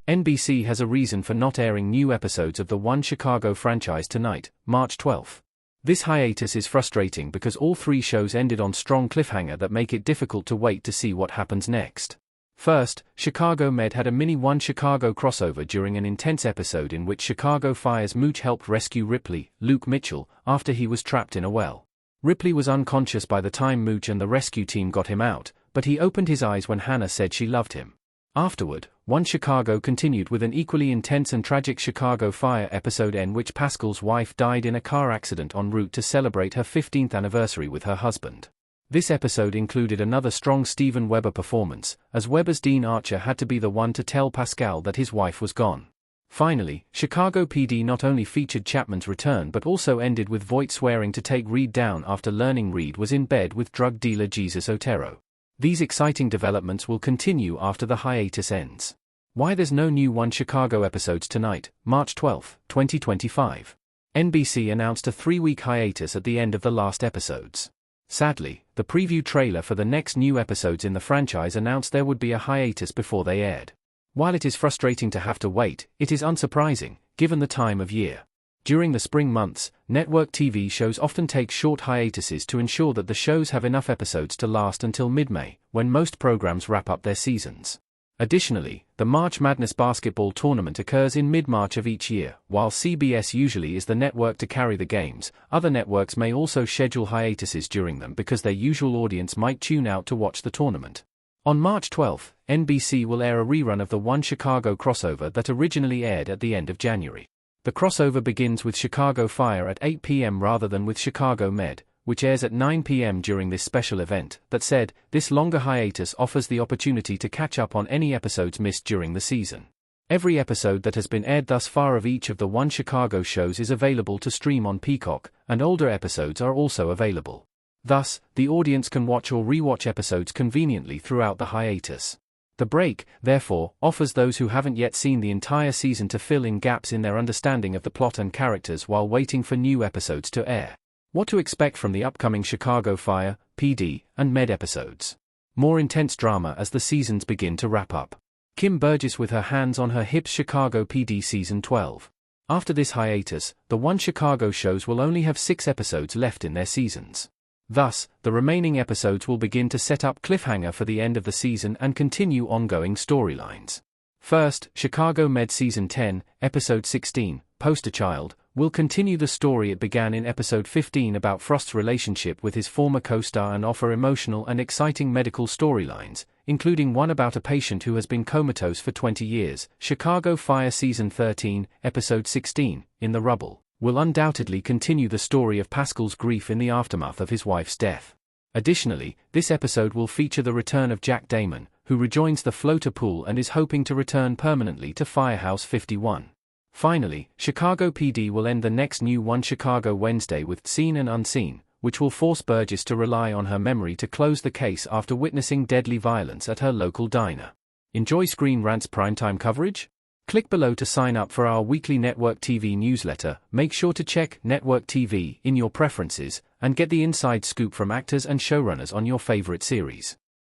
NBC has a reason for not airing new episodes of the One Chicago franchise tonight, March 12. This hiatus is frustrating because all 3 shows ended on strong cliffhanger that make it difficult to wait to see what happens next. First, Chicago Med had a mini One Chicago crossover during an intense episode in which Chicago Fire's Mooch helped rescue Ripley, Luke Mitchell, after he was trapped in a well. Ripley was unconscious by the time Mooch and the rescue team got him out, but he opened his eyes when Hannah said she loved him. Afterward, One Chicago continued with an equally intense and tragic Chicago Fire episode in which Pascal's wife died in a car accident en route to celebrate her 15th anniversary with her husband. This episode included another strong Steven Weber performance, as Weber's Dean Archer had to be the one to tell Pascal that his wife was gone. Finally, Chicago PD not only featured Chapman's return but also ended with Voight swearing to take Reed down after learning Reed was in bed with drug dealer Jesus Otero. These exciting developments will continue after the hiatus ends. Why there's no new One Chicago episodes tonight, March 12, 2025. NBC announced a 3-week hiatus at the end of the last episodes. Sadly, the preview trailer for the next new episodes in the franchise announced there would be a hiatus before they aired. While it is frustrating to have to wait, it is unsurprising, given the time of year. During the spring months, network TV shows often take short hiatuses to ensure that the shows have enough episodes to last until mid-May, when most programs wrap up their seasons. Additionally, the March Madness basketball tournament occurs in mid-March of each year. While CBS usually is the network to carry the games, other networks may also schedule hiatuses during them because their usual audience might tune out to watch the tournament. On March 12, NBC will air a rerun of the One Chicago crossover that originally aired at the end of January. The crossover begins with Chicago Fire at 8 p.m. rather than with Chicago Med, which airs at 9 p.m. during this special event. That said, this longer hiatus offers the opportunity to catch up on any episodes missed during the season. Every episode that has been aired thus far of each of the One Chicago shows is available to stream on Peacock, and older episodes are also available. Thus, the audience can watch or rewatch episodes conveniently throughout the hiatus. The break, therefore, offers those who haven't yet seen the entire season to fill in gaps in their understanding of the plot and characters while waiting for new episodes to air. What to expect from the upcoming Chicago Fire, PD, and Med episodes. More intense drama as the seasons begin to wrap up. Kim Burgess with her hands on her hips. Chicago PD Season 12. After this hiatus, the One Chicago shows will only have 6 episodes left in their seasons. Thus, the remaining episodes will begin to set up cliffhanger for the end of the season and continue ongoing storylines. First, Chicago Med Season 10, Episode 16, Poster Child, will continue the story it began in Episode 15 about Frost's relationship with his former co-star and offer emotional and exciting medical storylines, including one about a patient who has been comatose for 20 years. Chicago Fire Season 13, Episode 16, In the Rubble, will undoubtedly continue the story of Pascal's grief in the aftermath of his wife's death. Additionally, this episode will feature the return of Jack Damon, who rejoins the floater pool and is hoping to return permanently to Firehouse 51. Finally, Chicago PD will end the next new One Chicago Wednesday with Seen and Unseen, which will force Burgess to rely on her memory to close the case after witnessing deadly violence at her local diner. Enjoy Screen Rant's primetime coverage? Click below to sign up for our weekly Network TV newsletter. Make sure to check Network TV in your preferences and get the inside scoop from actors and showrunners on your favorite series.